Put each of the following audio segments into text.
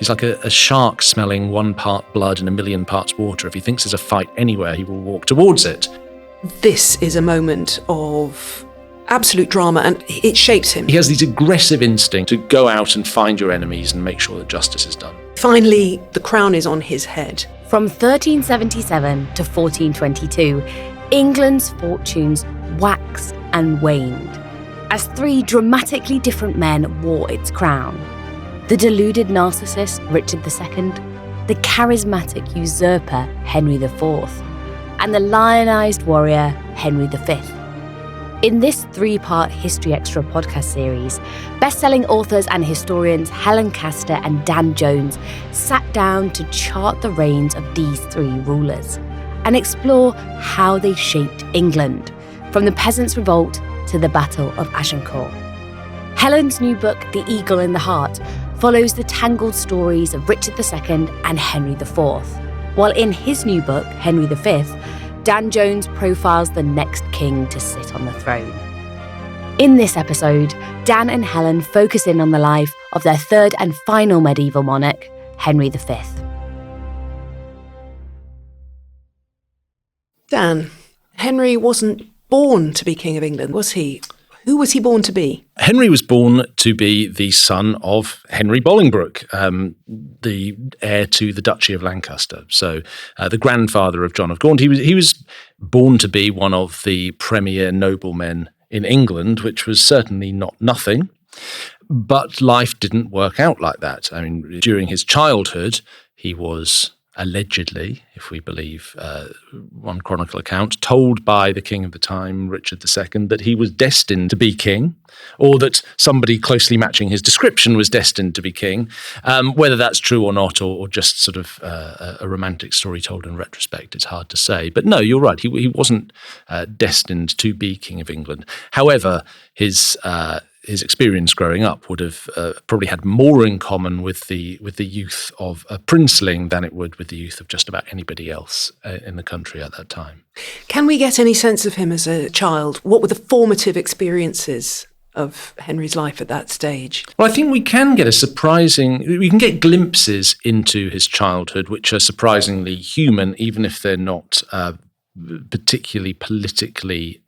He's like a shark smelling 1 part blood and 1,000,000 parts water. If he thinks there's a fight anywhere, he will walk towards it. This is a moment of absolute drama, and it shapes him. He has these aggressive instincts to go out and find your enemies and make sure that justice is done. Finally, the crown is on his head. From 1377 to 1422, England's fortunes waxed and waned as 3 dramatically different men wore its crown. The deluded narcissist, Richard II, the charismatic usurper, Henry IV, and the lionised warrior, Henry V. In this 3-part History Extra podcast series, best-selling authors and historians Helen Castor and Dan Jones sat down to chart the reigns of these 3 rulers and explore how they shaped England, from the Peasants' Revolt to the Battle of Agincourt. Helen's new book, The Eagle in the Heart, follows the tangled stories of Richard II and Henry IV, while in his new book, Henry V, Dan Jones profiles the next king to sit on the throne. In this episode, Dan and Helen focus in on the life of their 3rd and final medieval monarch, Henry V. Dan, Henry wasn't born to be King of England, was he? Who was he born to be? Henry was born to be the son of Henry Bolingbroke, the heir to the Duchy of Lancaster. So the grandfather of John of Gaunt. He was born to be one of the premier noblemen in England, which was certainly not nothing. But life didn't work out like that. I mean, during his childhood, he was allegedly, if we believe one chronicle account, told by the king of the time, Richard II, that he was destined to be king, or that somebody closely matching his description was destined to be king. Whether that's true or not, or just sort of a romantic story told in retrospect, it's hard to say. But no, you're right. He wasn't destined to be King of England. However, his experience growing up would have probably had more in common with the youth of a princeling than it would with the youth of just about anybody else in the country at that time. Can we get any sense of him as a child? What were the formative experiences of Henry's life at that stage? Well, I think we can get glimpses into his childhood, which are surprisingly human, even if they're not particularly politically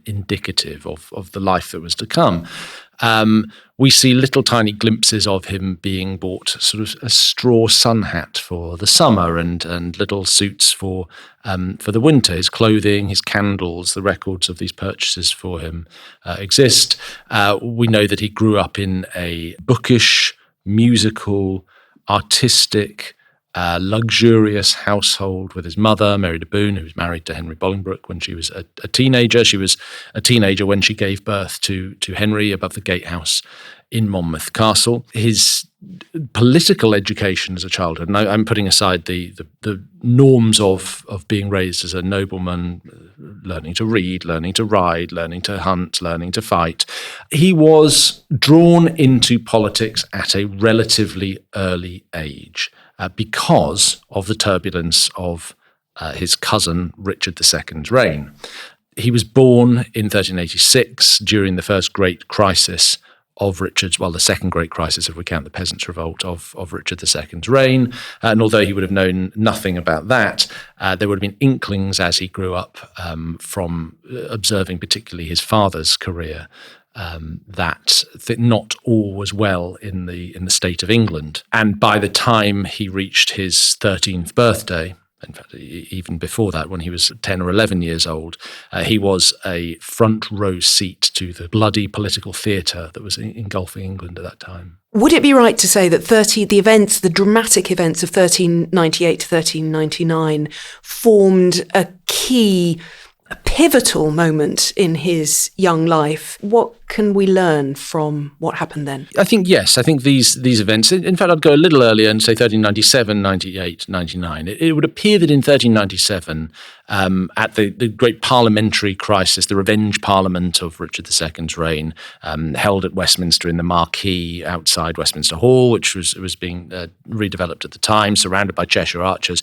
indicative of the life that was to come. We see little tiny glimpses of him being bought sort of a straw sun hat for the summer and little suits for the winter. His clothing, his candles, the records of these purchases for him exist. We know that he grew up in a bookish, musical, artistic, luxurious household with his mother, Mary de Bohun, who was married to Henry Bolingbroke when she was a teenager. She was a teenager when she gave birth to Henry above the gatehouse in Monmouth Castle. His political education as a childhood, and I'm putting aside the norms of being raised as a nobleman, learning to read, learning to ride, learning to hunt, learning to fight. He was drawn into politics at a relatively early age. Because of the turbulence of his cousin Richard II's reign. He was born in 1386 during the first great crisis of the second great crisis, if we count the Peasants' Revolt, of Richard II's reign. And although he would have known nothing about that, there would have been inklings as he grew up from observing particularly his father's career, that not all was well in the state of England. And by the time he reached his 13th birthday, in fact, even before that, when he was 10 or 11 years old, he was a front row seat to the bloody political theatre that was engulfing England at that time. Would it be right to say that the dramatic events of 1398 to 1399 formed a pivotal moment in his young life? What can we learn from what happened then? I think, yes. I think these events, in fact, I'd go a little earlier and say 1397, 98, 99. It would appear that in 1397, at the great parliamentary crisis, the revenge parliament of Richard II's reign, held at Westminster in the Marquee outside Westminster Hall, which was being redeveloped at the time, surrounded by Cheshire archers.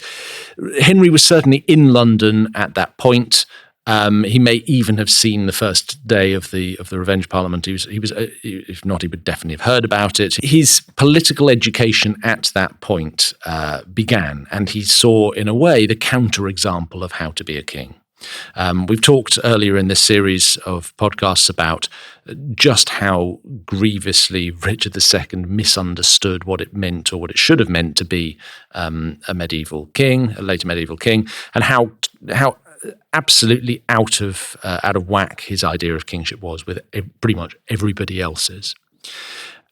Henry was certainly in London at that point. He may even have seen the first day of the Revenge Parliament. He was, if not, he would definitely have heard about it. His political education at that point began, and he saw, in a way, the counterexample of how to be a king. We've talked earlier in this series of podcasts about just how grievously Richard II misunderstood what it meant, or what it should have meant, to be a medieval king, a later medieval king, and how absolutely out of whack his idea of kingship was with pretty much everybody else's.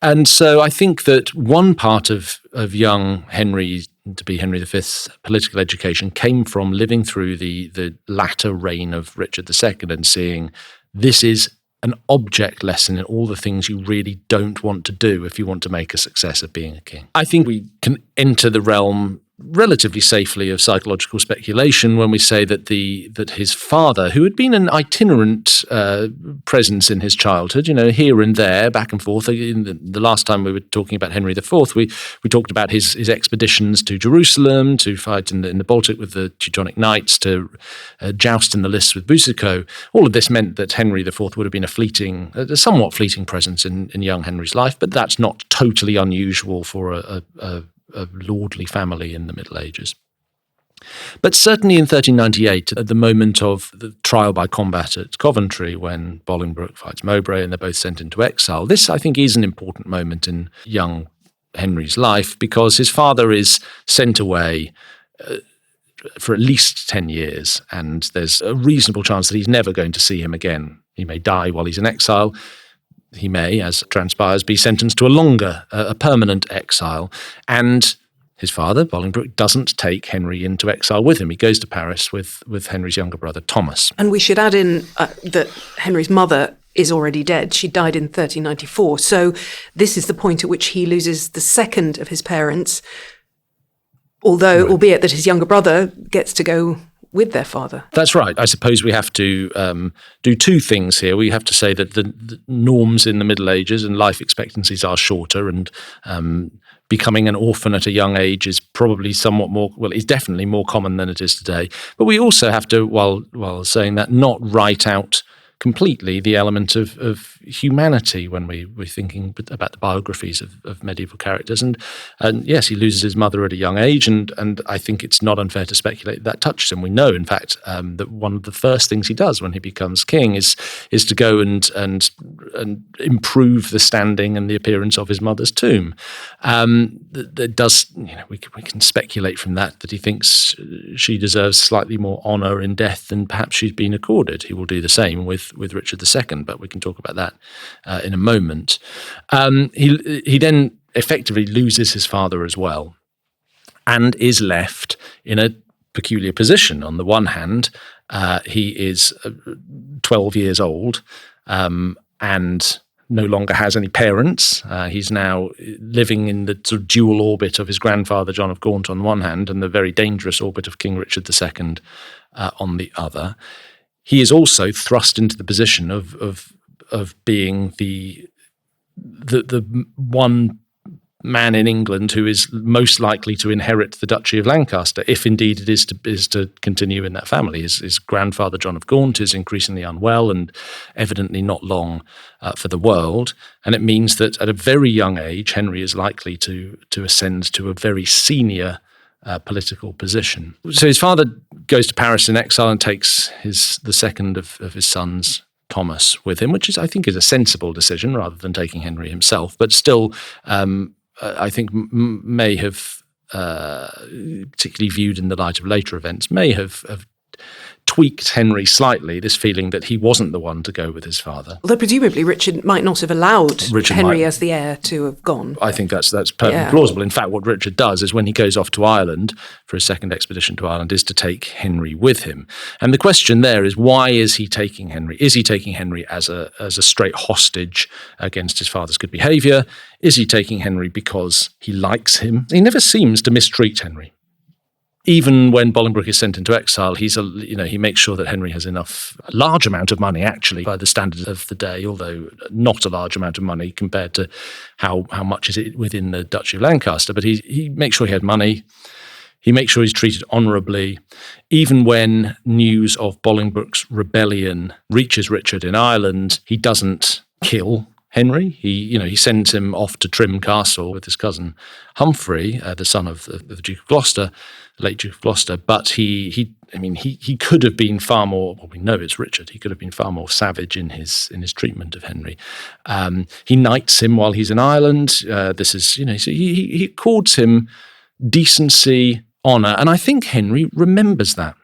And so I think that one part of young Henry, to be Henry V's political education, came from living through the latter reign of Richard II and seeing this is an object lesson in all the things you really don't want to do if you want to make a success of being a king. I think we can enter the realm relatively safely of psychological speculation when we say that that his father, who had been an itinerant presence in his childhood, here and there, back and forth. In the last time we were talking about Henry IV, we talked about his expeditions to Jerusalem to fight in the Baltic with the Teutonic Knights, to joust in the lists with Boucicaut. All of this meant that Henry IV would have been a somewhat fleeting presence in young Henry's life, but that's not totally unusual for a lordly family in the Middle Ages. But certainly in 1398, at the moment of the trial by combat at Coventry, when Bolingbroke fights Mowbray and they're both sent into exile, this, I think, is an important moment in young Henry's life, because his father is sent away for at least 10 years, and there's a reasonable chance that he's never going to see him again. He may die while he's in exile. He may, as transpires, be sentenced to a longer, a permanent exile. And his father, Bolingbroke, doesn't take Henry into exile with him. He goes to Paris with Henry's younger brother, Thomas. And we should add in that Henry's mother is already dead. She died in 1394. So this is the point at which he loses the second of his parents, albeit that his younger brother gets to go with their father. That's right. I suppose we have to do two things here. We have to say that the norms in the Middle Ages and life expectancies are shorter, and becoming an orphan at a young age is probably somewhat more, well, it's definitely more common than it is today. But we also have to, while saying that, not write out completely the element of humanity when we're thinking about the biographies of medieval characters. And yes, he loses his mother at a young age, and I think it's not unfair to speculate that touches him. We know, in fact, that one of the first things he does when he becomes king is to go and improve the standing and the appearance of his mother's tomb. That does, we can speculate from that he thinks she deserves slightly more honour in death than perhaps she's been accorded. He will do the same with Richard II, but we can talk about that in a moment. He then effectively loses his father as well, and is left in a peculiar position. On the one hand, he is 12 years old and no longer has any parents. He's now living in the sort of dual orbit of his grandfather, John of Gaunt, on one hand, and the very dangerous orbit of King Richard II on the other. He is also thrust into the position of being the one man in England who is most likely to inherit the Duchy of Lancaster, if indeed it is to continue in that family. His grandfather, John of Gaunt, is increasingly unwell and evidently not long for the world. And it means that at a very young age, Henry is likely to ascend to a very senior political position. So his father goes to Paris in exile and takes the second of his sons, Thomas, with him, which I think is a sensible decision rather than taking Henry himself, but still I think may have, particularly viewed in the light of later events, may have tweaked Henry slightly, this feeling that he wasn't the one to go with his father. Although presumably Richard might not have allowed Henry as the heir to have gone. I think that's perfectly plausible. In fact, what Richard does is when he goes off to Ireland for his second expedition to Ireland is to take Henry with him. And the question there is, why is he taking Henry? Is he taking Henry as a straight hostage against his father's good behaviour? Is he taking Henry because he likes him? He never seems to mistreat Henry. Even when Bolingbroke is sent into exile, he makes sure that Henry has a large amount of money, actually, by the standards of the day, although not a large amount of money compared to how much is it within the Duchy of Lancaster. But he makes sure he had money. He makes sure he's treated honourably. Even when news of Bolingbroke's rebellion reaches Richard in Ireland, he doesn't kill Henry. He sends him off to Trim Castle with his cousin Humphrey, the son of the Duke of Gloucester, the late Duke of Gloucester. But he could have been far more. Well, we know it's Richard. He could have been far more savage in his treatment of Henry. He knights him while he's in Ireland. He accords him decency, honour, and I think Henry remembers that.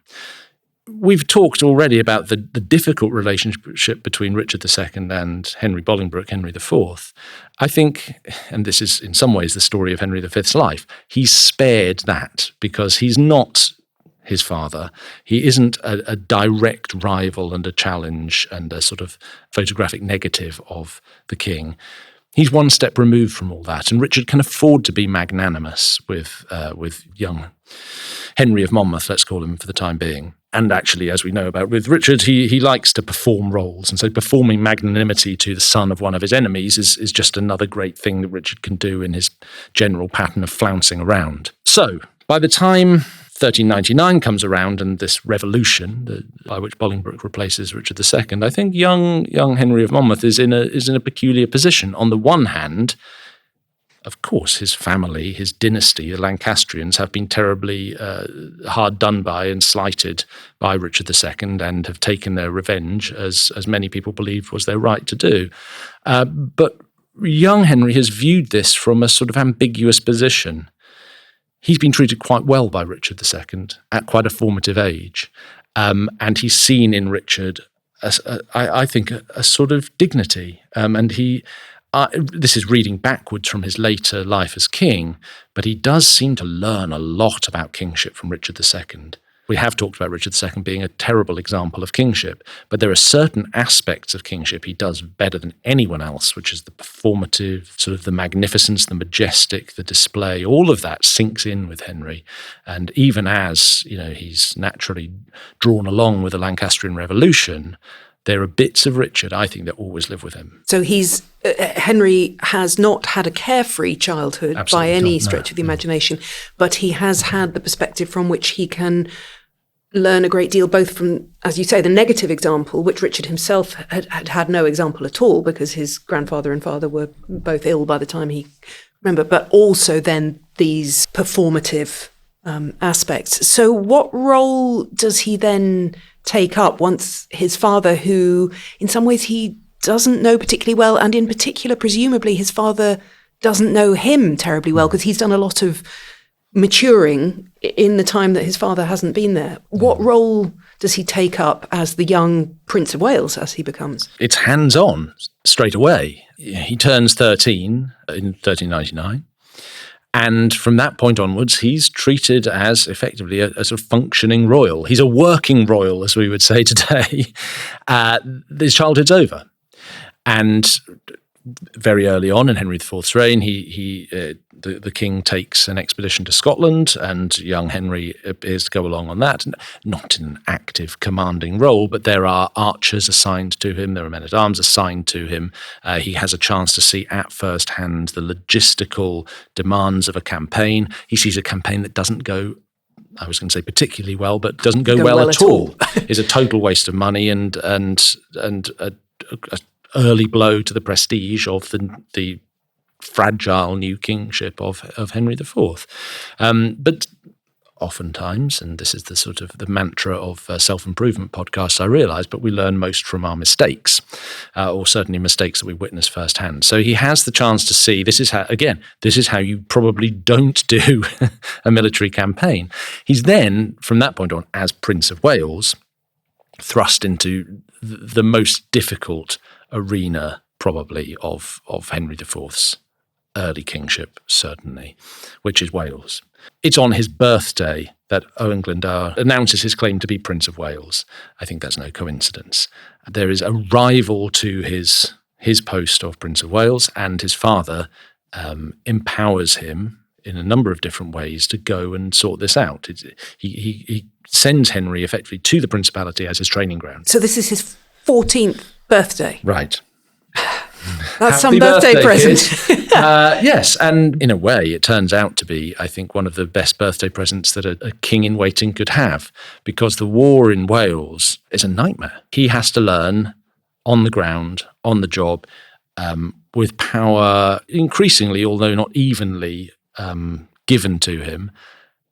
We've talked already about the difficult relationship between Richard II and Henry Bolingbroke, Henry IV. I think, and this is in some ways the story of Henry V's life, he's spared that because he's not his father. He isn't a direct rival and a challenge and a sort of photographic negative of the king. He's one step removed from all that, and Richard can afford to be magnanimous with young Henry of Monmouth, let's call him for the time being. And actually, as we know about with Richard, he likes to perform roles. And so performing magnanimity to the son of one of his enemies is just another great thing that Richard can do in his general pattern of flouncing around. So by the time 1399 comes around and this revolution by which Bolingbroke replaces Richard II, I think young Henry of Monmouth is in a peculiar position. On the one hand, of course, his family, his dynasty, the Lancastrians, have been terribly hard done by and slighted by Richard II and have taken their revenge, as many people believe was their right to do. But young Henry has viewed this from a sort of ambiguous position. He's been treated quite well by Richard II at quite a formative age, and he's seen in Richard, I think, a sort of dignity, and he... this is reading backwards from his later life as king, but he does seem to learn a lot about kingship from Richard II. We have talked about Richard II being a terrible example of kingship, but there are certain aspects of kingship he does better than anyone else, which is the performative, sort of the magnificence, the majestic, the display. All of that sinks in with Henry. And even as, he's naturally drawn along with the Lancastrian Revolution, there are bits of Richard, I think, that always live with him. So Henry has not had a carefree childhood by any stretch of the imagination, but he has had the perspective from which he can learn a great deal, both from, as you say, the negative example, which Richard himself had no example at all because his grandfather and father were both ill by the time he remembered, but also then these performative aspects. So what role does he then take up once his father, who in some ways he doesn't know particularly well, and in particular, presumably his father doesn't know him terribly well because he's done a lot of maturing in the time that his father hasn't been there. What role does he take up as the young Prince of Wales as he becomes? It's hands-on straight away. He turns 13 in 1399. And from that point onwards, he's treated as effectively a sort of functioning royal. He's a working royal, as we would say today. His childhood's over. And very early on in Henry IV's reign, the king takes an expedition to Scotland, and young Henry appears to go along on that, not in an active commanding role, but there are archers assigned to him, there are men-at-arms assigned to him. He has a chance to see at first hand the logistical demands of a campaign. He sees a campaign that doesn't go, I was going to say particularly well, but doesn't go well at all. It's a total waste of money and a early blow to the prestige of the fragile new kingship of Henry IV. But oftentimes, and this is the sort of the mantra of self-improvement podcasts, I realise, but we learn most from our mistakes, or certainly mistakes that we witness firsthand. So he has the chance to see, this is how you probably don't do a military campaign. He's then, from that point on, as Prince of Wales, thrust into the most difficult arena, probably, of Henry IV's early kingship, certainly, which is Wales. It's on his birthday that Owen Glendower announces his claim to be Prince of Wales. I think that's no coincidence. There is a rival to his post of Prince of Wales, and his father empowers him in a number of different ways to go and sort this out. He sends Henry effectively to the Principality as his training ground. So this is his 14th birthday. Right. That's some birthday present. Yes, and in a way, it turns out to be, I think, one of the best birthday presents that a king in waiting could have, because the war in Wales is a nightmare. He has to learn on the ground, on the job, with power increasingly, although not evenly, given to him,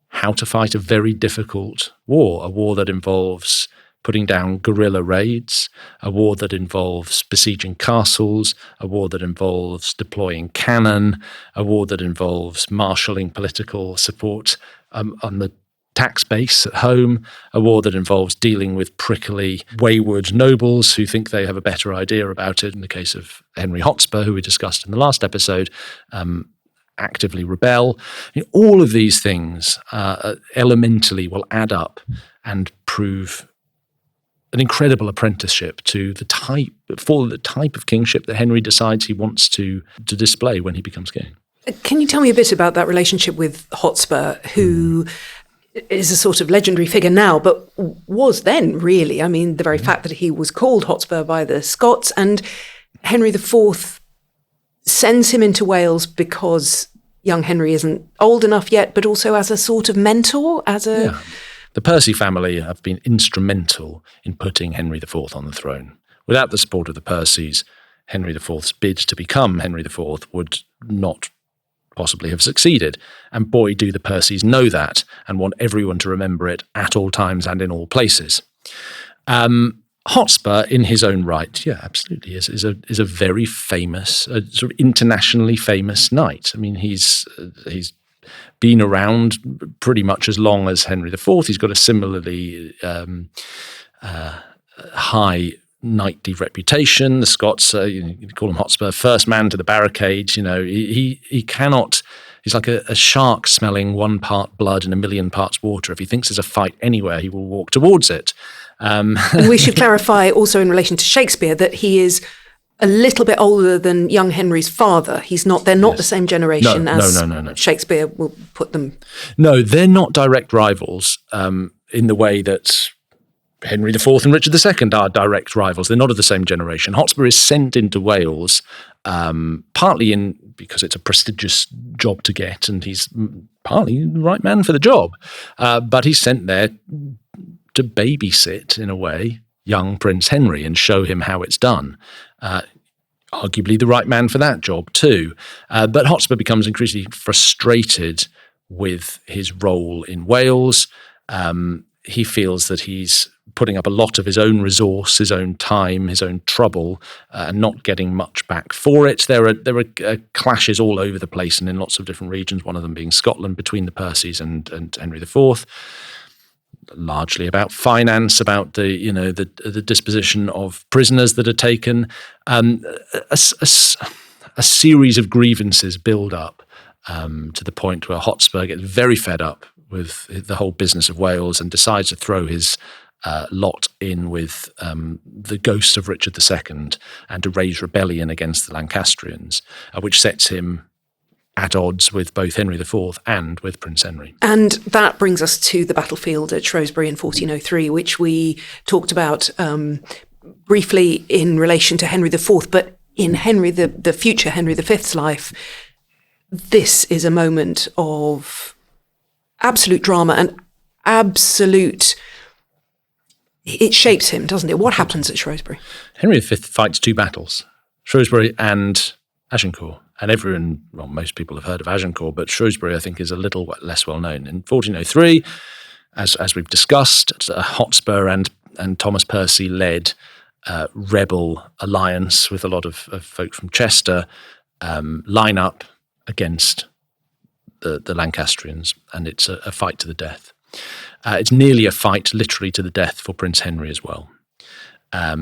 how to fight a very difficult war, a war that involves putting down guerrilla raids, a war that involves besieging castles, a war that involves deploying cannon, a war that involves marshalling political support on the tax base at home, a war that involves dealing with prickly, wayward nobles who think they have a better idea about it. In the case of Henry Hotspur, who we discussed in the last episode, actively rebel. All of these things elementally will add up and prove an incredible apprenticeship to the type of kingship that Henry decides he wants to display when he becomes king. Can you tell me a bit about that relationship with Hotspur, who is a sort of legendary figure now, but was then really? I mean, the very fact that he was called Hotspur by the Scots, and Henry IV sends him into Wales because young Henry isn't old enough yet, but also as a sort of mentor, The Percy family have been instrumental in putting Henry IV on the throne. Without the support of the Percys, Henry IV's bid to become Henry IV would not possibly have succeeded. And boy, do the Percys know that and want everyone to remember it at all times and in all places. Hotspur, in his own right, absolutely, is a very famous, sort of internationally famous knight. I mean, he's been around pretty much as long as Henry IV. He's got a similarly high knightly reputation. The Scots, you call him Hotspur, first man to the barricades. He cannot. He's like a shark smelling 1 part blood and 1,000,000 parts water. If he thinks there's a fight anywhere, he will walk towards it. And we should clarify also in relation to Shakespeare that he is a little bit older than young Henry's father. They're not the same generation as Shakespeare will put them. No, they're not direct rivals in the way that Henry IV and Richard II are direct rivals. They're not of the same generation. Hotspur is sent into Wales partly because it's a prestigious job to get, and he's partly the right man for the job. But he's sent there to babysit, in a way, young Prince Henry and show him how it's done. Arguably the right man for that job too. But Hotspur becomes increasingly frustrated with his role in Wales. He feels that he's putting up a lot of his own resource, his own time, his own trouble, and not getting much back for it. There are clashes all over the place and in lots of different regions, one of them being Scotland, between the Percys and Henry IV. Largely about finance, about the disposition of prisoners that are taken. A series of grievances build up to the point where Hotspur gets very fed up with the whole business of Wales and decides to throw his lot in with the ghost of Richard II and to raise rebellion against the Lancastrians, which sets him at odds with both Henry IV and with Prince Henry. And that brings us to the battlefield at Shrewsbury in 1403, which we talked about briefly in relation to Henry IV, but in Henry, the future Henry V's life, this is a moment of absolute drama and absolute... It shapes him, doesn't it? What happens at Shrewsbury? Henry V fights 2 battles, Shrewsbury and Agincourt. And most people have heard of Agincourt, but Shrewsbury, I think, is a little less well known. In 1403, as we've discussed, Hotspur and Thomas Percy led rebel alliance with a lot of folk from Chester line up against the Lancastrians, and it's a fight to the death. It's nearly a fight, literally to the death, for Prince Henry as well.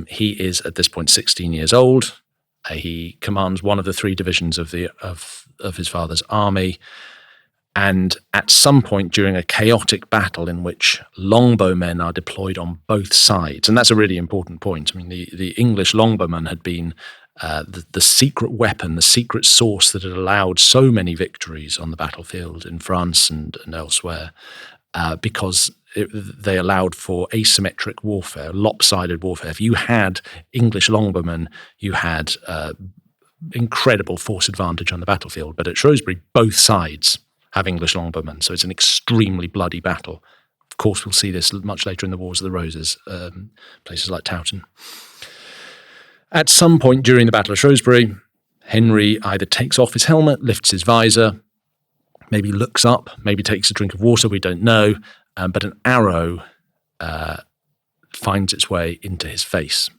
He is at this point 16 years old. He commands one of the 3 divisions of his father's army, and at some point during a chaotic battle in which longbowmen are deployed on both sides, and that's a really important point. I mean, the English longbowman had been the secret weapon, the secret source that had allowed so many victories on the battlefield in France and elsewhere, because they allowed for asymmetric warfare, lopsided warfare. If you had English longbowmen, you had incredible force advantage on the battlefield. But at Shrewsbury, both sides have English longbowmen, so it's an extremely bloody battle. Of course, we'll see this much later in the Wars of the Roses, places like Towton. At some point during the Battle of Shrewsbury, Henry either takes off his helmet, lifts his visor, maybe looks up, maybe takes a drink of water, we don't know, but an arrow finds its way into his face.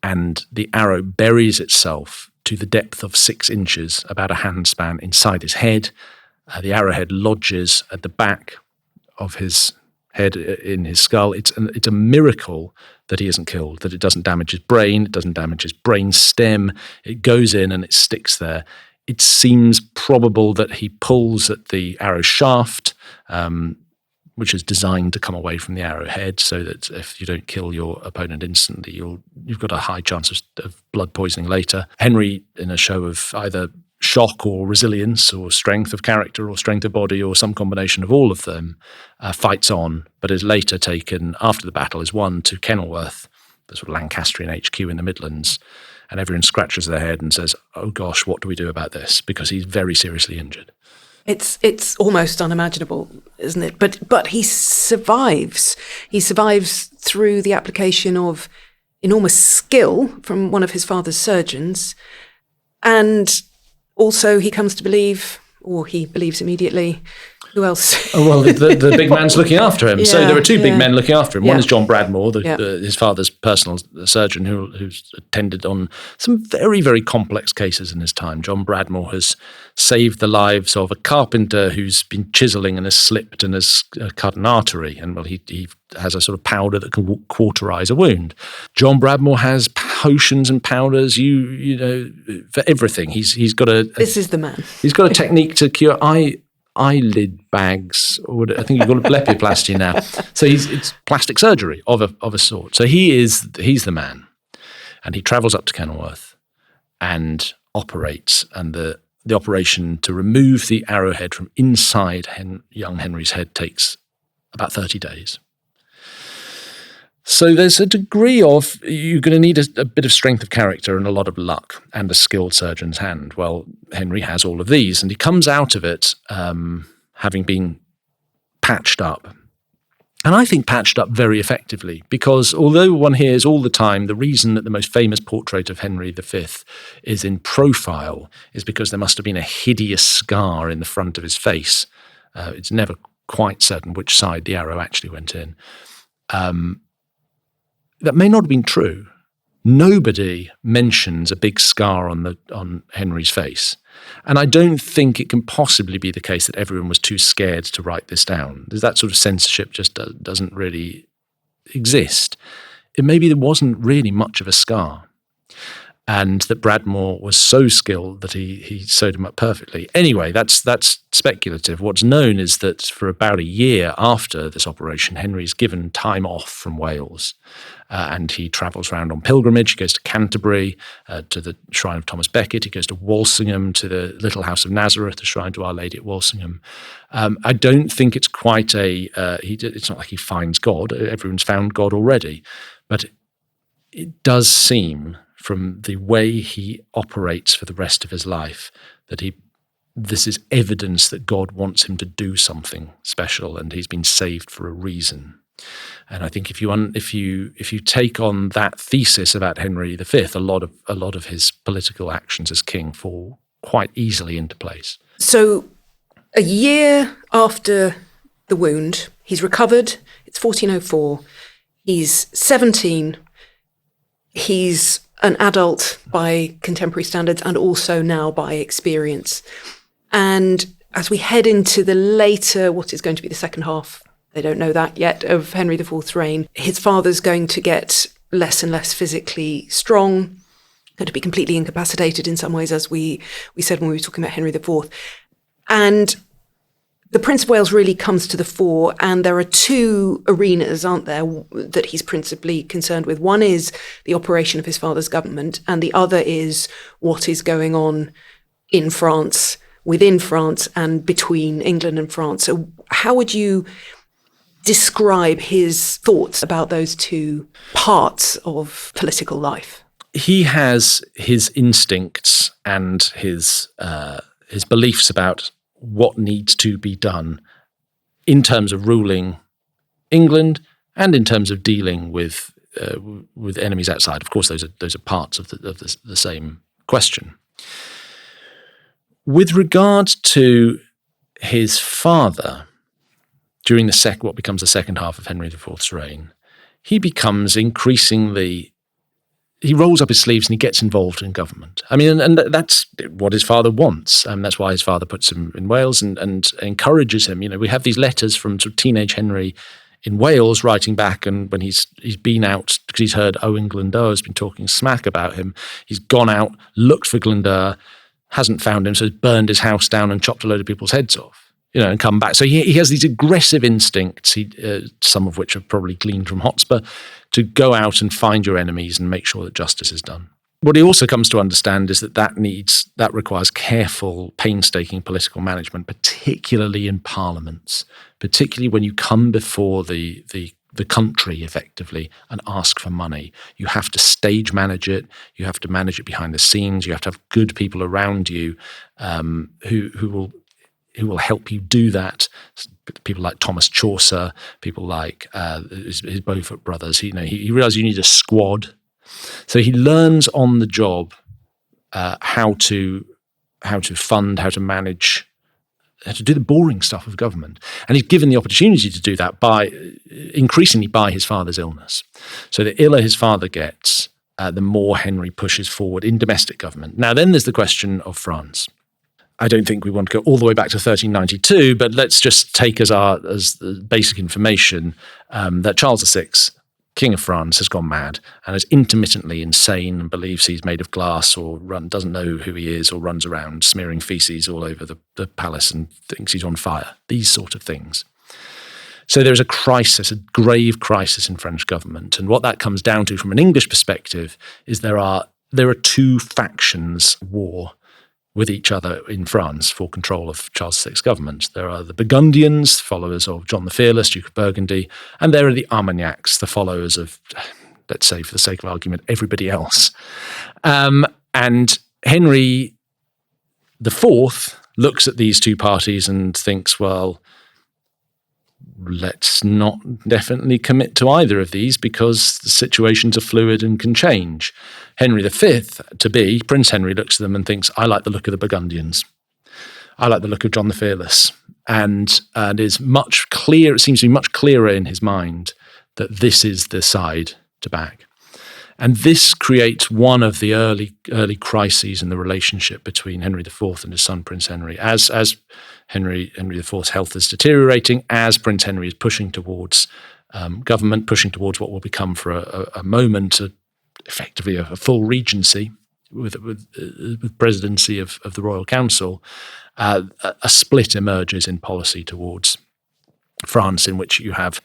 And the arrow buries itself to the depth of 6 inches, about a handspan, inside his head. The arrowhead lodges at the back of his head in his skull. It's a miracle that he isn't killed, that it doesn't damage his brain, it doesn't damage his brain stem. It goes in and it sticks there. It seems probable that he pulls at the arrow shaft, which is designed to come away from the arrowhead, so that if you don't kill your opponent instantly, you've got a high chance of blood poisoning later. Henry, in a show of either shock or resilience or strength of character or strength of body or some combination of all of them, fights on, but is later taken, after the battle, is won to Kenilworth, the sort of Lancastrian HQ in the Midlands, and everyone scratches their head and says, oh gosh, what do we do about this? Because he's very seriously injured. It's almost unimaginable, isn't it? But he survives. He survives through the application of enormous skill from one of his father's surgeons, and also he comes to believe, or he believes immediately, who else? Oh, well, the big man's looking after him. So there are 2 big men looking after him. One is John Bradmore, his father's personal surgeon, who's attended on some very, very complex cases in his time. John Bradmore has saved the lives of a carpenter who's been chiselling and has slipped and has cut an artery. And, well, he has a sort of powder that can cauterize a wound. John Bradmore has potions and powders, you know, for everything. He's got a... This is the man. He's got a technique to cure eyelid bags, or I think you've got a blepharoplasty now. So it's plastic surgery of a sort. So he's the man, and he travels up to Kenilworth and operates. And the operation to remove the arrowhead from inside young Henry's head takes about 30 days. So there's a degree of, you're going to need a bit of strength of character and a lot of luck and a skilled surgeon's hand. Well, Henry has all of these, and he comes out of it having been patched up. And I think patched up very effectively, because although one hears all the time the reason that the most famous portrait of Henry V is in profile is because there must have been a hideous scar in the front of his face. It's never quite certain which side the arrow actually went in. That may not have been true. Nobody mentions a big scar on Henry's face. And I don't think it can possibly be the case that everyone was too scared to write this down. That sort of censorship just doesn't really exist. It maybe there wasn't really much of a scar, and that Bradmore was so skilled that he sewed him up perfectly. Anyway, that's speculative. What's known is that for about a year after this operation, Henry's given time off from Wales, and he travels around on pilgrimage. He goes to Canterbury, to the shrine of Thomas Becket. He goes to Walsingham, to the Little House of Nazareth, the shrine to Our Lady at Walsingham. I don't think it's quite it's not like he finds God. Everyone's found God already. But it does seem, from the way he operates for the rest of his life, that this is evidence that God wants him to do something special, and he's been saved for a reason. And I think if you take on that thesis about Henry V, a lot of his political actions as king fall quite easily into place. So a year after the wound, he's recovered. It's 1404. He's 17. He's an adult by contemporary standards and also now by experience. And as we head into the later, what is going to be the second half, they don't know that yet, of Henry IV's reign, his father's going to get less and less physically strong, going to be completely incapacitated in some ways, as we said when we were talking about Henry IV. And the Prince of Wales really comes to the fore, and there are 2 arenas, aren't there, that he's principally concerned with. One is the operation of his father's government, and the other is what is going on in France, within France, and between England and France. So how would you describe his thoughts about those 2 parts of political life? He has his instincts and his beliefs about what needs to be done in terms of ruling England and in terms of dealing with enemies outside. Of course, those are parts of the same question. With regard to his father, during what becomes the second half of Henry IV's reign, he becomes increasingly, he rolls up his sleeves and he gets involved in government. I mean, and that's what his father wants. That's why his father puts him in Wales and encourages him. We have these letters from sort of teenage Henry in Wales writing back, and when he's been out, because he's heard Owen Glendower has been talking smack about him, he's gone out, looked for Glendower, hasn't found him, so he's burned his house down and chopped a load of people's heads off, and come back. So he has these aggressive instincts, some of which are probably gleaned from Hotspur, to go out and find your enemies and make sure that justice is done. What he also comes to understand is that requires careful, painstaking political management, particularly in parliaments, particularly when you come before the country effectively and ask for money. You have to stage manage it. You have to manage it behind the scenes. You have to have good people around you who will help you do that. People like Thomas Chaucer, people like his Beaufort brothers. He realizes you need a squad. So he learns on the job how to fund, how to manage, how to do the boring stuff of government. And he's given the opportunity to do that increasingly by his father's illness. So the iller his father gets, the more Henry pushes forward in domestic government. Now then there's the question of France. I don't think we want to go all the way back to 1392, but let's just take as the basic information that Charles VI, King of France, has gone mad and is intermittently insane and believes he's made of glass or doesn't know who he is or runs around smearing feces all over the palace and thinks he's on fire. These sort of things. So there is a crisis, a grave crisis in French government. And what that comes down to from an English perspective is there are two factions at war with each other in France for control of Charles VI's government. There are the Burgundians, followers of John the Fearless, Duke of Burgundy, and there are the Armagnacs, the followers of, let's say for the sake of argument, everybody else. And Henry IV looks at these two parties and thinks, well, let's not definitely commit to either of these because the situations are fluid and can change. Henry V, Prince Henry, looks at them and thinks, I like the look of the Burgundians. I like the look of John the Fearless. And is much clearer, it seems to be much clearer in his mind that this is the side to back. And this creates one of the early crises in the relationship between Henry IV and his son Prince Henry. As Henry IV's health is deteriorating, as Prince Henry is pushing towards government, pushing towards what will become for a moment effectively a full regency with presidency of the Royal Council, a split emerges in policy towards France, in which you have,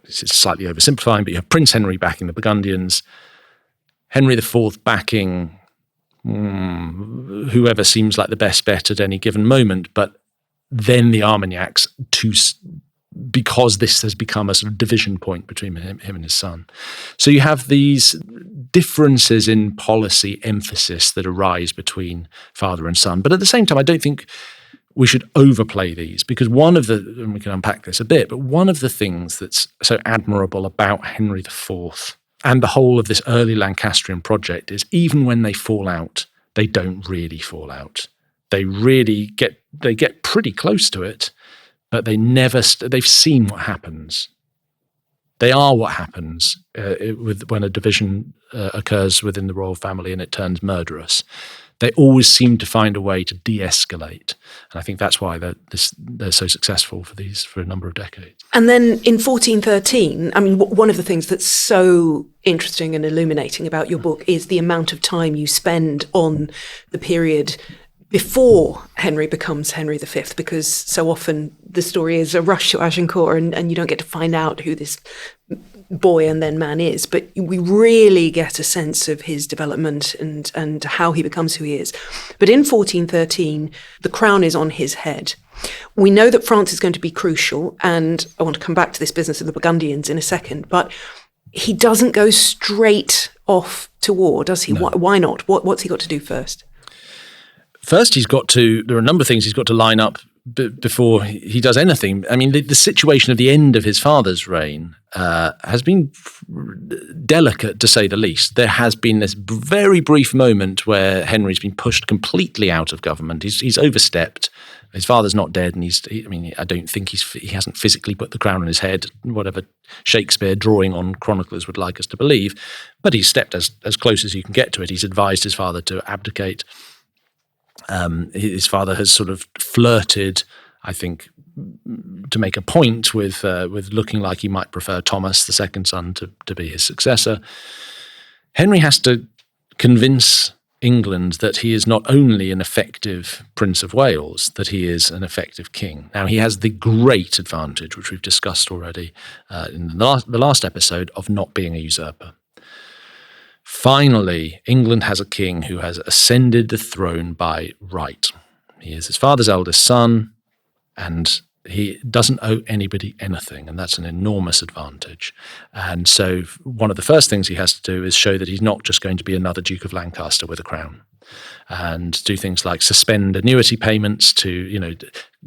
this is slightly oversimplifying, but you have Prince Henry backing the Burgundians, Henry IV backing whoever seems like the best bet at any given moment, but then the Armagnacs, because this has become a sort of division point between him and his son. So you have these differences in policy emphasis that arise between father and son. But at the same time, I don't think we should overplay these, because and we can unpack this a bit, but one of the things that's so admirable about Henry IV and the whole of this early Lancastrian project is even when they fall out, they don't really fall out. They get pretty close to it, but they've seen what happens. They are what happens when a division occurs within the royal family and it turns murderous. They always seem to find a way to de-escalate. And I think that's why they're so successful for a number of decades. And then in 1413, I mean, one of the things that's so interesting and illuminating about your book is the amount of time you spend on the period before Henry becomes Henry V, because so often the story is a rush to Agincourt and you don't get to find out who this boy and then man is, but we really get a sense of his development and how he becomes who he is. But in 1413, the crown is on his head. We know that France is going to be crucial, and I want to come back to this business of the Burgundians in a second, but he doesn't go straight off to war, does he? No. Why not? What's he got to do first? first there are a number of things he's got to line up before he does anything. I mean, the situation of the end of his father's reign has been delicate, to say the least. There has been this very brief moment where Henry's been pushed completely out of government. He's overstepped. His father's not dead, and I don't think he hasn't physically put the crown on his head, whatever Shakespeare drawing on chroniclers would like us to believe. But he's stepped as close as you can get to it. He's advised his father to abdicate. His father has sort of flirted, I think, to make a point with looking like he might prefer Thomas, the second son, to be his successor. Henry has to convince England that he is not only an effective Prince of Wales, that he is an effective king. Now, he has the great advantage, which we've discussed already in the last episode, of not being a usurper. Finally, England has a king who has ascended the throne by right. He is his father's eldest son, and he doesn't owe anybody anything, and that's an enormous advantage. And so one of the first things he has to do is show that he's not just going to be another Duke of Lancaster with a crown, and do things like suspend annuity payments to,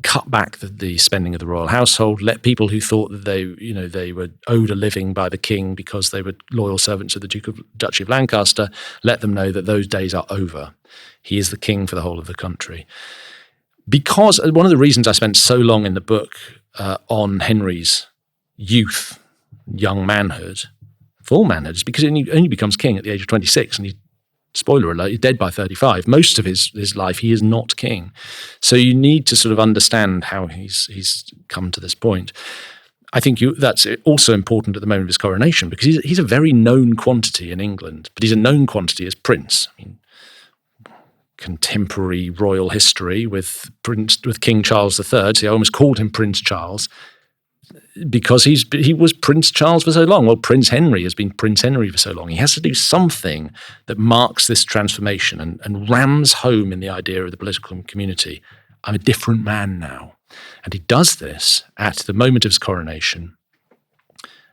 cut back the spending of the royal household, let people who thought that they were owed a living by the king because they were loyal servants of the Duchy of Lancaster, let them know that those days are over. He is the king for the whole of the country. Because one of the reasons I spent so long in the book on Henry's youth, young manhood, full manhood, is because he only becomes king at the age of 26, and spoiler alert, he's dead by 35. Most of his life, he is not king. So you need to sort of understand how he's come to this point. I think that's also important at the moment of his coronation, because he's a very known quantity in England, but he's a known quantity as prince. I mean, contemporary royal history with King Charles III, so I almost called him Prince Charles, because he was Prince Charles for so long. Well, Prince Henry has been Prince Henry for so long. He has to do something that marks this transformation and rams home in the idea of the political community, I'm a different man now. And he does this at the moment of his coronation,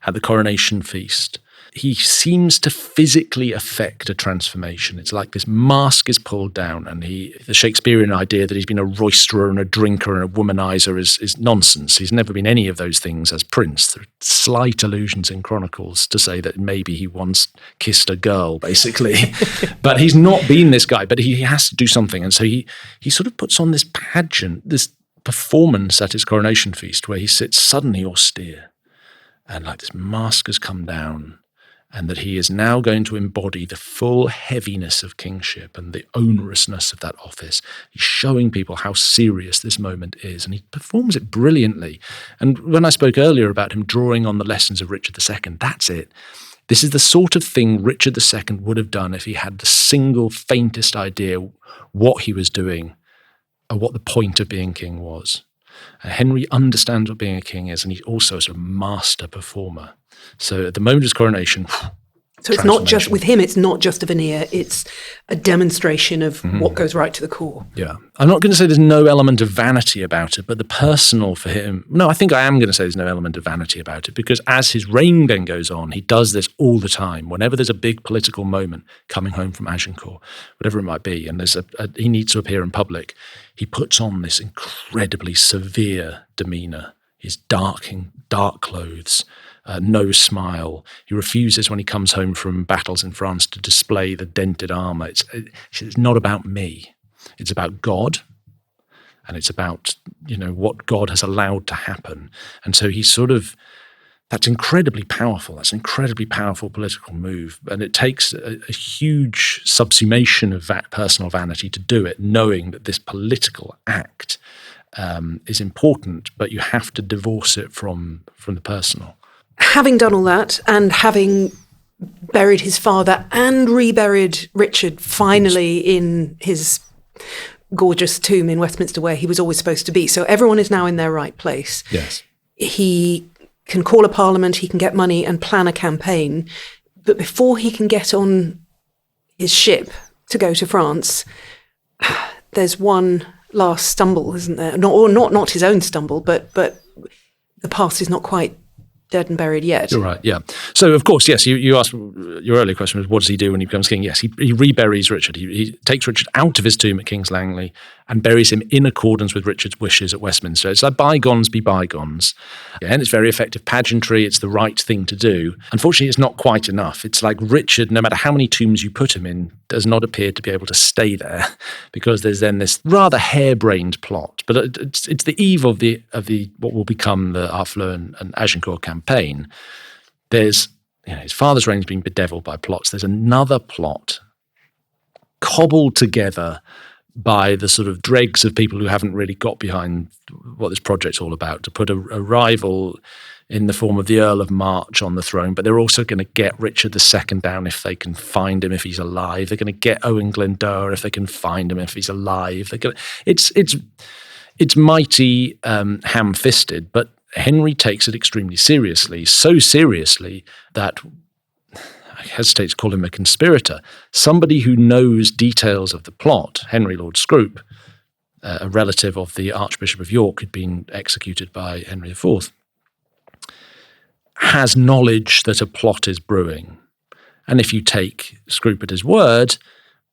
at the coronation feast. He seems to physically affect a transformation. It's like this mask is pulled down, and the Shakespearean idea that he's been a roisterer and a drinker and a womanizer is nonsense. He's never been any of those things as prince. There are slight allusions in chronicles to say that maybe he once kissed a girl, basically. But he's not been this guy, but he has to do something. And so he sort of puts on this pageant, this performance at his coronation feast, where he sits suddenly austere, and like this mask has come down, and that he is now going to embody the full heaviness of kingship and the onerousness of that office. He's showing people how serious this moment is, and he performs it brilliantly. And when I spoke earlier about him drawing on the lessons of Richard II, that's it. This is the sort of thing Richard II would have done if he had the single faintest idea what he was doing or what the point of being king was. Henry understands what being a king is, and he's also a sort of master performer. So at the moment of his coronation, so it's not just with him, it's not just a veneer, it's a demonstration of what goes right to the core. Yeah. I'm not going to say there's no element of vanity about it, but the personal for him, no, I think I am going to say there's no element of vanity about it, because as his reign then goes on, he does this all the time. Whenever there's a big political moment, coming home from Agincourt, whatever it might be, and he needs to appear in public, he puts on this incredibly severe demeanour. His dark clothes, no smile. He refuses when he comes home from battles in France to display the dented armour. It's not about me. It's about God, and it's about what God has allowed to happen. And so he's that's incredibly powerful. That's an incredibly powerful political move, and it takes a huge subsumation of personal vanity to do it, knowing that this political act is important, but you have to divorce it from the personal. Having done all that, and having buried his father and reburied Richard finally in his gorgeous tomb in Westminster, where he was always supposed to be, so everyone is now in their right place. Yes. He can call a parliament, he can get money and plan a campaign, but before he can get on his ship to go to France, there's one last stumble, isn't there? Not his own stumble, but the path is not quite dead and buried yet. You're right, yeah. So, of course, yes, you asked, your earlier question was, what does he do when he becomes king? Yes, he reburies Richard. He takes Richard out of his tomb at King's Langley and buries him in accordance with Richard's wishes at Westminster. It's like bygones be bygones. Yeah, and it's very effective pageantry. It's the right thing to do. Unfortunately, it's not quite enough. It's like Richard, no matter how many tombs you put him in, does not appear to be able to stay there, because there's then this rather harebrained plot. But it's the eve of the what will become the Harfleur and Agincourt campaign. There's, his father's reign's being bedeviled by plots. There's another plot cobbled together by the sort of dregs of people who haven't really got behind what this project's all about, to put a rival in the form of the Earl of March on the throne, but they're also going to get Richard II down if they can find him, if he's alive. They're going to get Owen Glendower if they can find him, if he's alive. It's mighty ham-fisted, but Henry takes it extremely seriously, so seriously that I hesitate to call him a conspirator. Somebody who knows details of the plot, Henry Lord Scrope, a relative of the Archbishop of York who'd been executed by Henry IV, has knowledge that a plot is brewing. And if you take Scrope at his word,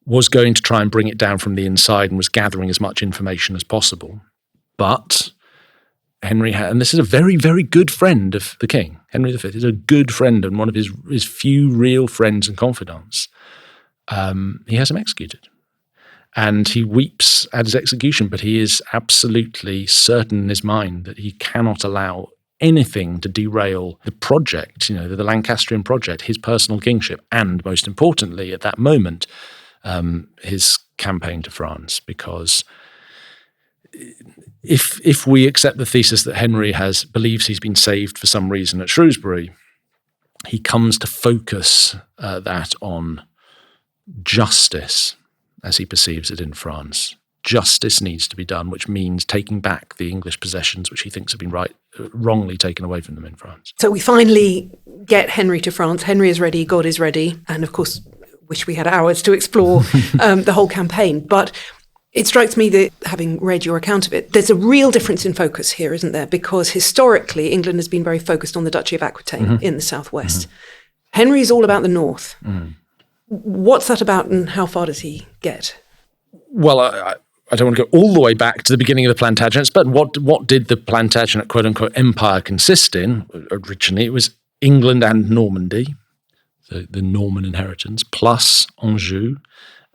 was going to try and bring it down from the inside and was gathering as much information as possible. But Henry and this is a very, very good friend of the king. Henry V is a good friend and one of his few real friends and confidants. He has him executed. And he weeps at his execution, but he is absolutely certain in his mind that he cannot allow anything to derail the project, the Lancastrian project, his personal kingship, and most importantly, at that moment, his campaign to France. Because if we accept the thesis that Henry believes he's been saved for some reason at Shrewsbury, he comes to focus that on justice as he perceives it in France. Justice needs to be done, which means taking back the English possessions, which he thinks have been wrongly taken away from them in France. So we finally get Henry to France. Henry is ready, God is ready, and of course, wish we had hours to explore the whole campaign. But it strikes me that, having read your account of it, there's a real difference in focus here, isn't there? Because historically, England has been very focused on the Duchy of Aquitaine in the southwest. Henry is all about the north. What's that about, and how far does he get? Well, I don't want to go all the way back to the beginning of the Plantagenets, but what did the Plantagenet quote-unquote empire consist in? Originally, it was England and Normandy, the Norman inheritance, plus Anjou,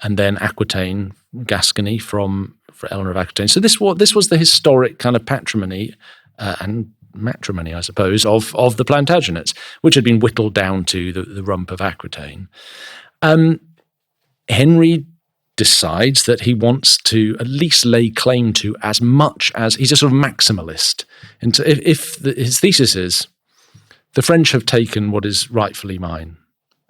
and then Aquitaine, Gascony for Eleanor of Aquitaine. So this was the historic kind of patrimony and matrimony, I suppose, of the Plantagenets, which had been whittled down to the rump of Aquitaine. Henry decides that he wants to at least lay claim to as much as he's a sort of maximalist. And so if his thesis is the French have taken what is rightfully mine,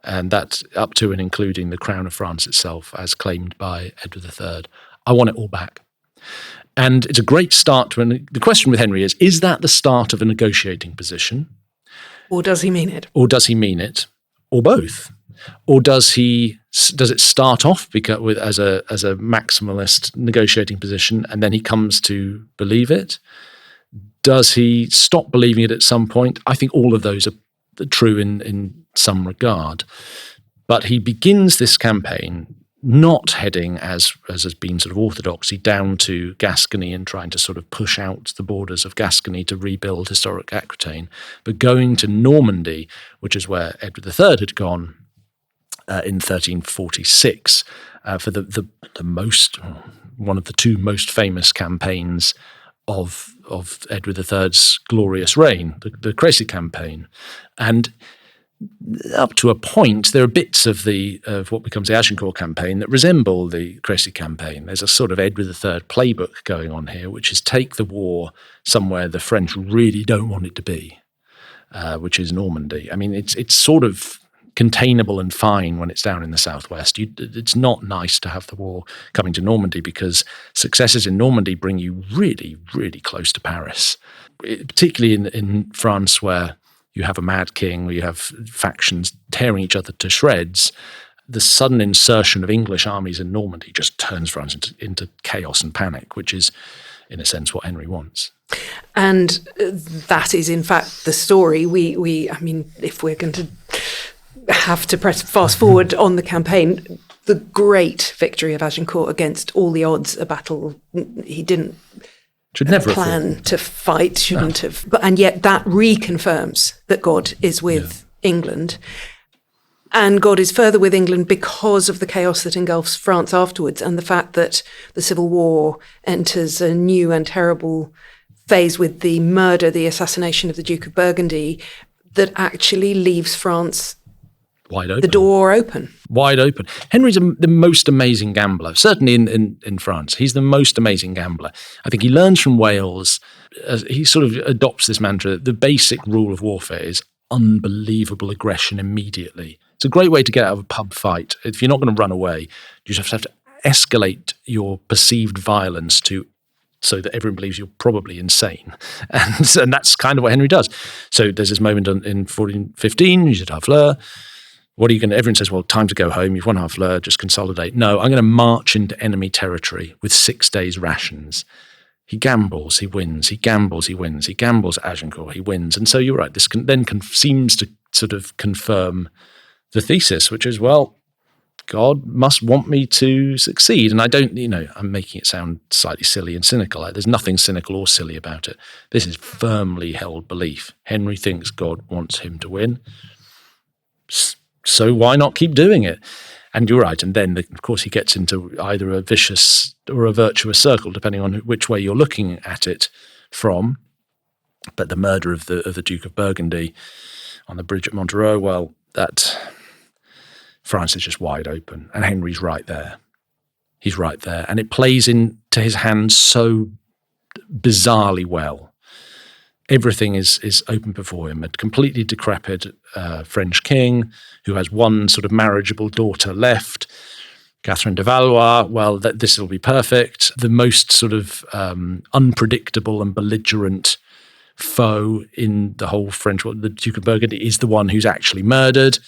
and that's up to and including the crown of France itself as claimed by Edward III, I want it all back. And it's a great start to the question with Henry is that the start of a negotiating position? Or does he mean it? Or does he mean it? Or both? Or does it start off as a maximalist negotiating position and then he comes to believe it? Does he stop believing it at some point? I think all of those are true in some regard. But he begins this campaign not heading, as has been sort of orthodoxy, down to Gascony and trying to sort of push out the borders of Gascony to rebuild historic Aquitaine, but going to Normandy, which is where Edward III had gone in 1346 for one of the two most famous campaigns of Edward III's glorious reign, the Crécy campaign. And up to a point, there are bits of what becomes the Agincourt campaign that resemble the Crécy campaign. There's a sort of Edward III playbook going on here, which is take the war somewhere the French really don't want it to be, which is Normandy. I mean, it's sort of containable and fine when it's down in the southwest. It's not nice to have the war coming to Normandy because successes in Normandy bring you really, really close to Paris, particularly in France where you have a mad king, where you have factions tearing each other to shreds. The sudden insertion of English armies in Normandy just turns France into chaos and panic, which is in a sense, what Henry wants. And that is, in fact, the story. I mean, if we're going to have to press fast forward on the campaign, the great victory of Agincourt against all the odds, a battle he didn't plan to fight, shouldn't have. And yet that reconfirms that God is with England. And God is further with England because of the chaos that engulfs France afterwards, and the fact that the Civil War enters a new and terrible phase with the murder, the assassination of the Duke of Burgundy, that actually leaves France wide open. The door open. Wide open. Henry's the most amazing gambler, certainly in France. He's the most amazing gambler. I think he learns from Wales. He sort of adopts this mantra. The basic rule of warfare is unbelievable aggression immediately. It's a great way to get out of a pub fight. If you're not going to run away, you just have to escalate your perceived violence so that everyone believes you're probably insane. And that's kind of what Henry does. So there's this moment in 1415, he's at Harfleur. What are you going to, everyone says, well, time to go home. You've won Harfleur, just consolidate. No, I'm going to march into enemy territory with 6 days' rations. He gambles, he wins. He gambles, he wins. He gambles at Agincourt, he wins. And so you're right, this seems to sort of confirm the thesis, which is, well, God must want me to succeed. And I don't, I'm making it sound slightly silly and cynical. There's nothing cynical or silly about it. This is firmly held belief. Henry thinks God wants him to win. So why not keep doing it? And you're right. And then, of course, he gets into either a vicious or a virtuous circle, depending on which way you're looking at it from. But the murder of the Duke of Burgundy on the bridge at Montereau, well, that France is just wide open. And Henry's right there. He's right there. And it plays into his hands so bizarrely well. Everything is open before him. A completely decrepit French king who has one sort of marriageable daughter left, Catherine de Valois. Well, this will be perfect. The most sort of unpredictable and belligerent foe in the whole French world, the Duke of Burgundy, is the one who's actually murdered.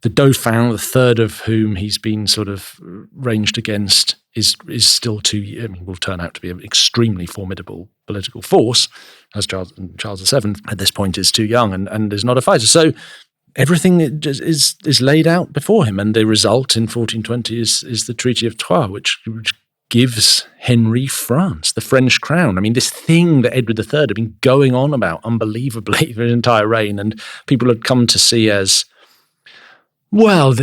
The Dauphin, the third of whom he's been sort of ranged against, is still will turn out to be an extremely formidable political force, as Charles VII at this point is too young and is not a fighter. So everything is laid out before him, and the result in 1420 is the Treaty of Troyes, which gives Henry France, the French crown. I mean, this thing that Edward III had been going on about unbelievably for his entire reign, and people had come to see as, well,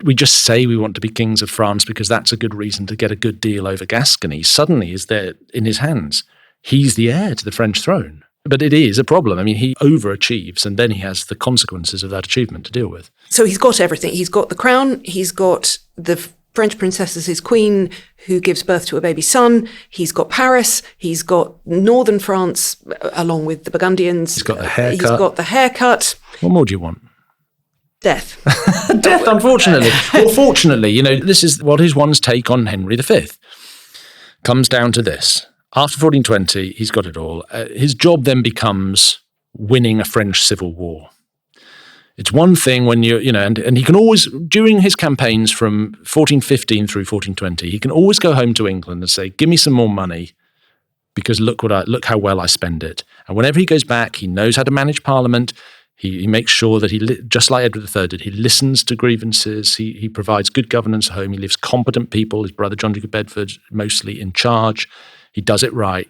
we just say we want to be kings of France because that's a good reason to get a good deal over Gascony. Suddenly is there in his hands. He's the heir to the French throne. But it is a problem. I mean, he overachieves, and then he has the consequences of that achievement to deal with. So he's got everything. He's got the crown. He's got the French princess as his queen, who gives birth to a baby son. He's got Paris. He's got northern France, along with the Burgundians. He's got the haircut. He's got the haircut. What more do you want? Death. Death, unfortunately. Well, fortunately, this is what is one's take on Henry V. Comes down to this. After 1420, he's got it all. His job then becomes winning a French civil war. It's one thing when and he can always, during his campaigns from 1415 through 1420, he can always go home to England and say, give me some more money, because look how well I spend it. And whenever he goes back, he knows how to manage Parliament. He makes sure that just like Edward III did, he listens to grievances. He provides good governance at home. He leaves competent people, his brother John Duke of Bedford, mostly in charge. He does it right.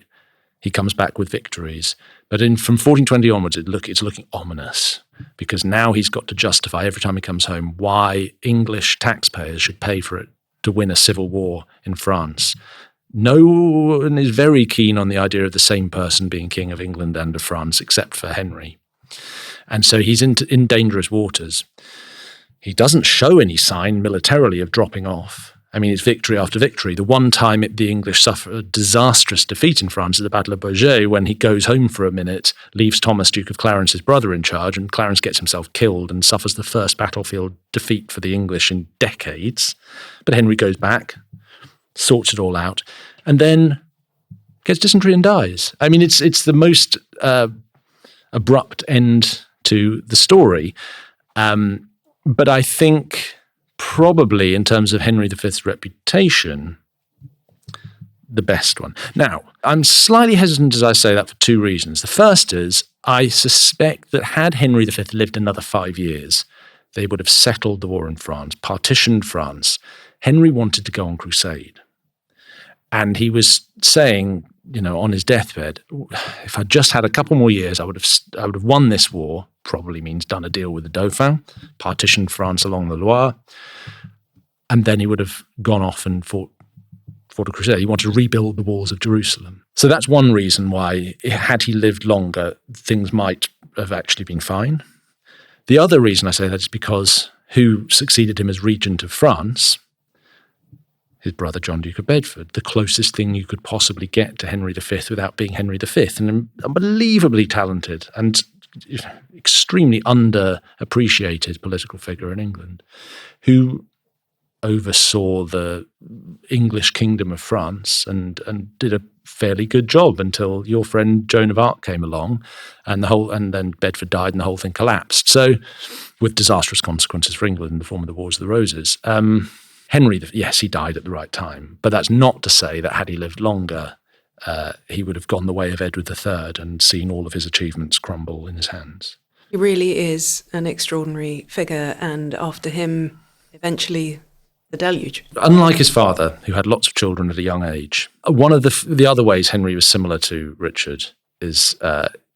He comes back with victories. But from 1420 onwards, it's looking ominous, because now he's got to justify every time he comes home why English taxpayers should pay for it to win a civil war in France. No one is very keen on the idea of the same person being king of England and of France, except for Henry. And so he's in dangerous waters. He doesn't show any sign militarily of dropping off. I mean, it's victory after victory. The one time the English suffer a disastrous defeat in France at the Battle of Beaujeu, when he goes home for a minute, leaves Thomas, Duke of Clarence, his brother, in charge, and Clarence gets himself killed and suffers the first battlefield defeat for the English in decades. But Henry goes back, sorts it all out, and then gets dysentery and dies. I mean, it's the most abrupt end to the story. But I think probably in terms of Henry V's reputation, the best one. Now, I'm slightly hesitant as I say that for two reasons. The first is I suspect that had Henry V lived another 5 years, they would have settled the war in France, partitioned France. Henry wanted to go on crusade. And he was saying, on his deathbed, if I'd just had a couple more years, I would have won this war, probably means done a deal with the Dauphin, partitioned France along the Loire, and then he would have gone off and fought a crusade. He wanted to rebuild the walls of Jerusalem. So that's one reason why, had he lived longer, things might have actually been fine. The other reason I say that is because who succeeded him as regent of France? His brother John, Duke of Bedford, the closest thing you could possibly get to Henry V without being Henry V, an unbelievably talented and extremely underappreciated political figure in England, who oversaw the English kingdom of France and did a fairly good job until your friend Joan of Arc came along, and then Bedford died and the whole thing collapsed. So, with disastrous consequences for England in the form of the Wars of the Roses. Henry, yes, he died at the right time, but that's not to say that had he lived longer, he would have gone the way of Edward III and seen all of his achievements crumble in his hands. He really is an extraordinary figure, and after him, eventually, the deluge. Unlike his father, who had lots of children at a young age, one of the other ways Henry was similar to Richard is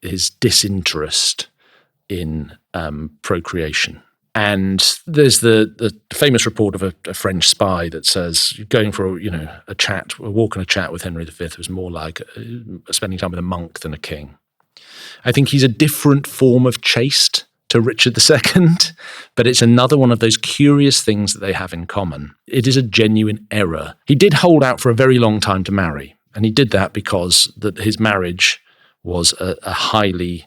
his disinterest in procreation. And there's the famous report of a French spy that says going for a walk and a chat with Henry V was more like spending time with a monk than a king. I think he's a different form of chaste to Richard II, but it's another one of those curious things that they have in common. It is a genuine error. He did hold out for a very long time to marry, and he did that because his marriage was a highly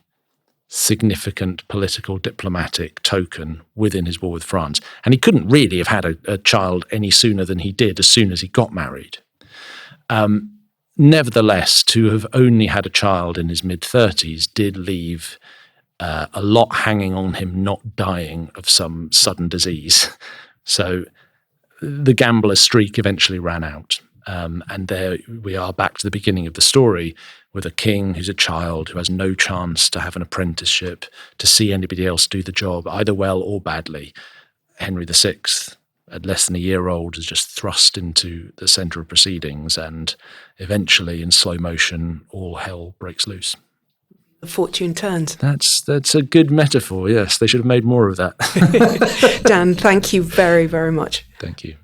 significant political diplomatic token within his war with France. And he couldn't really have had a child any sooner than he did as soon as he got married. Nevertheless, to have only had a child in his mid-30s did leave a lot hanging on him not dying of some sudden disease. So the gambler's streak eventually ran out. And there we are back to the beginning of the story with a king who's a child who has no chance to have an apprenticeship, to see anybody else do the job, either well or badly. Henry VI, at less than a year old, is just thrust into the centre of proceedings, and eventually, in slow motion, all hell breaks loose. The fortune turns. That's a good metaphor, yes. They should have made more of that. Dan, thank you very, very much. Thank you.